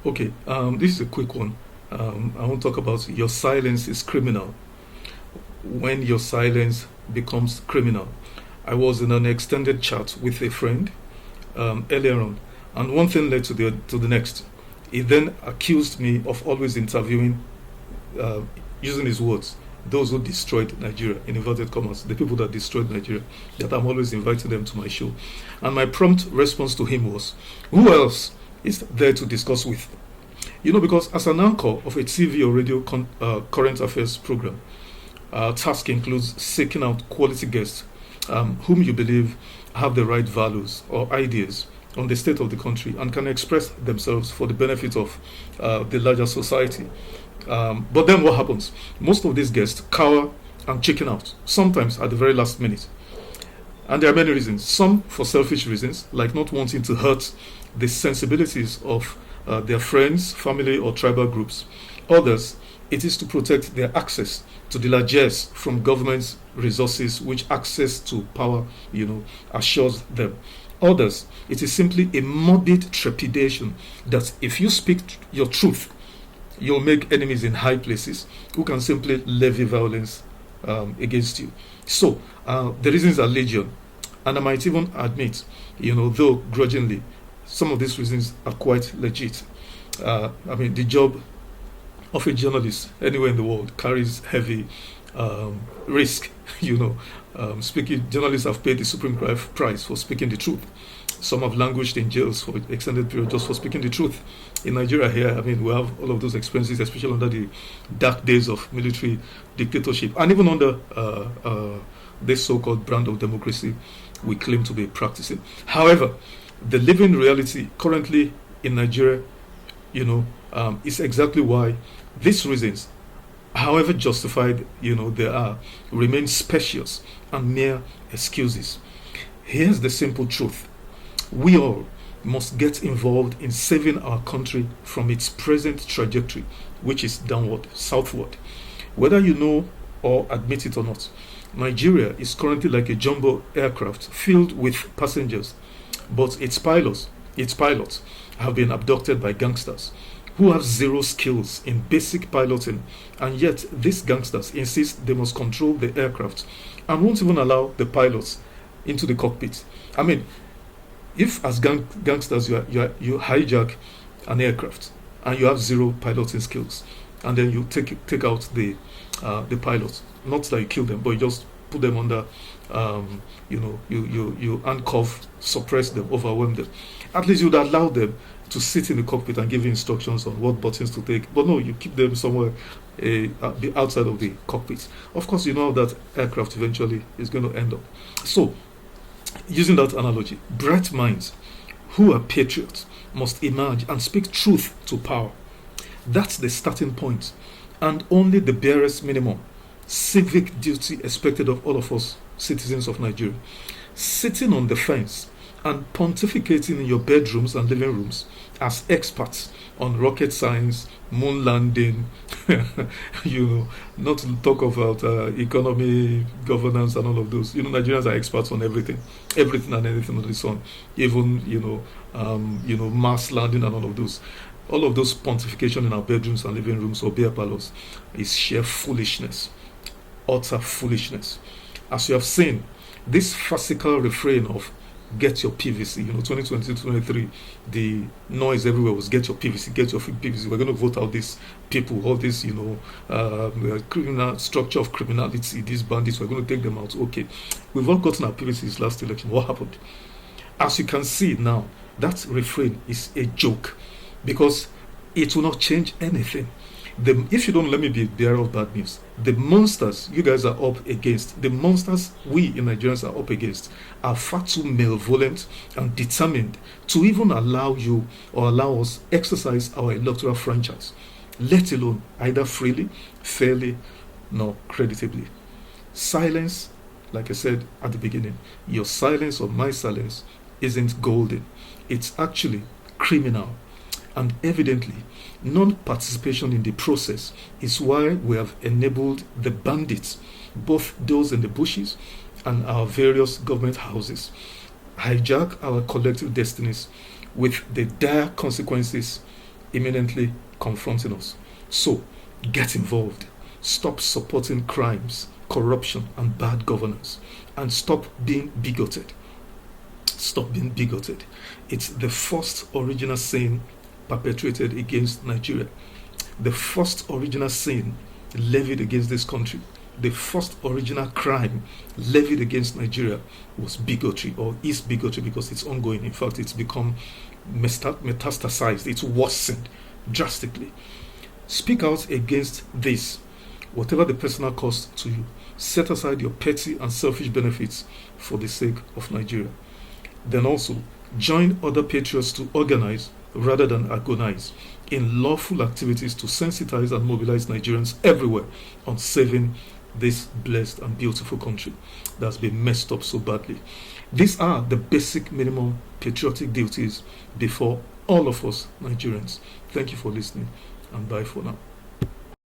Okay, this is a quick one. I want to talk about your silence is criminal. When your silence becomes criminal. I was in an extended chat with a friend earlier on, and one thing led to the next. He then accused me of always interviewing, uh, using his words, those who destroyed Nigeria, in inverted commas, the people that destroyed Nigeria, that I'm always inviting them to my show. And my prompt response to him was, who else is there to discuss with? Because as an anchor of a TV or radio current affairs program, our task includes seeking out quality guests whom you believe have the right values or ideas on the state of the country and can express themselves for the benefit of the larger society. But then what happens? Most of these guests cower and chicken out, sometimes at the very last minute. And there are many reasons. Some for selfish reasons, like not wanting to hurt the sensibilities of their friends, family, or tribal groups. Others, it is to protect their access to the largesse from government's resources, which access to power, assures them. Others, it is simply a morbid trepidation that if you speak your truth, you'll make enemies in high places who can simply levy violence against you. So, the reasons are legion. And I might even admit, though grudgingly, some of these reasons are quite legit. The job of a journalist anywhere in the world carries heavy risk. Speaking journalists have paid the supreme price for speaking the truth. Some have languished in jails for extended period just for speaking the truth. In Nigeria here, we have all of those experiences, especially under the dark days of military dictatorship, and even under this so-called brand of democracy we claim to be practicing. However, the living reality currently in Nigeria, is exactly why these reasons, however justified they are, remain specious and mere excuses. Here's the simple truth: we all must get involved in saving our country from its present trajectory, which is downward, southward. Whether you know or admit it or not, Nigeria is currently like a jumbo aircraft filled with passengers, but its pilots have been abducted by gangsters who have zero skills in basic piloting, and yet these gangsters insist they must control the aircraft and won't even allow the pilots into the cockpit. I mean, if as gangsters you hijack an aircraft and you have zero piloting skills, and then you take out the pilots, not that you kill them, but you just put them under, you handcuff, suppress them, overwhelm them. At least you'd allow them to sit in the cockpit and give you instructions on what buttons to take. But no, you keep them somewhere outside of the cockpit. Of course, you know how that aircraft eventually is going to end up. So, using that analogy, bright minds who are patriots must emerge and speak truth to power. That's the starting point, and only the barest minimum civic duty expected of all of us citizens of Nigeria. Sitting on the fence and pontificating in your bedrooms and living rooms as experts on rocket science, moon landing, not to talk about economy, governance, and all of those. Nigerians are experts on everything and anything on the sun, even mass landing and all of those. All of those pontification in our bedrooms and living rooms or beer parlors is sheer foolishness, utter foolishness. As you have seen, this farcical refrain of get your PVC, 2022-23, the noise everywhere was get your PVC, get your PVC. We're going to vote out these people, all this, criminal structure of criminality, these bandits, we're going to take them out. Okay, we've all gotten our PVCs last election. What happened? As you can see now, that refrain is a joke because it will not change anything. If you don't let me be a bearer of bad news, the monsters you guys are up against, the monsters we in Nigerians are up against, are far too malevolent and determined to even allow you or allow us exercise our electoral franchise, let alone either freely, fairly, nor creditably. Silence, like I said at the beginning, your silence or my silence isn't golden. It's actually criminal. And evidently, non-participation in the process is why we have enabled the bandits, both those in the bushes and our various government houses, hijack our collective destinies with the dire consequences imminently confronting us. So, get involved. Stop supporting crimes, corruption, and bad governance. And stop being bigoted. Stop being bigoted. It's the first original sin perpetrated against Nigeria. The first original sin levied against this country. The first original crime levied against Nigeria was bigotry, or is bigotry, because it's ongoing. In fact, it's become metastasized, it's worsened drastically. Speak out against this, whatever the personal cost to you. Set aside your petty and selfish benefits for the sake of Nigeria. Then also, join other patriots to organize rather than agonize in lawful activities to sensitize and mobilize Nigerians everywhere on saving this blessed and beautiful country that's been messed up so badly. These are the basic minimum patriotic duties before all of us Nigerians. Thank you for listening, and bye for now.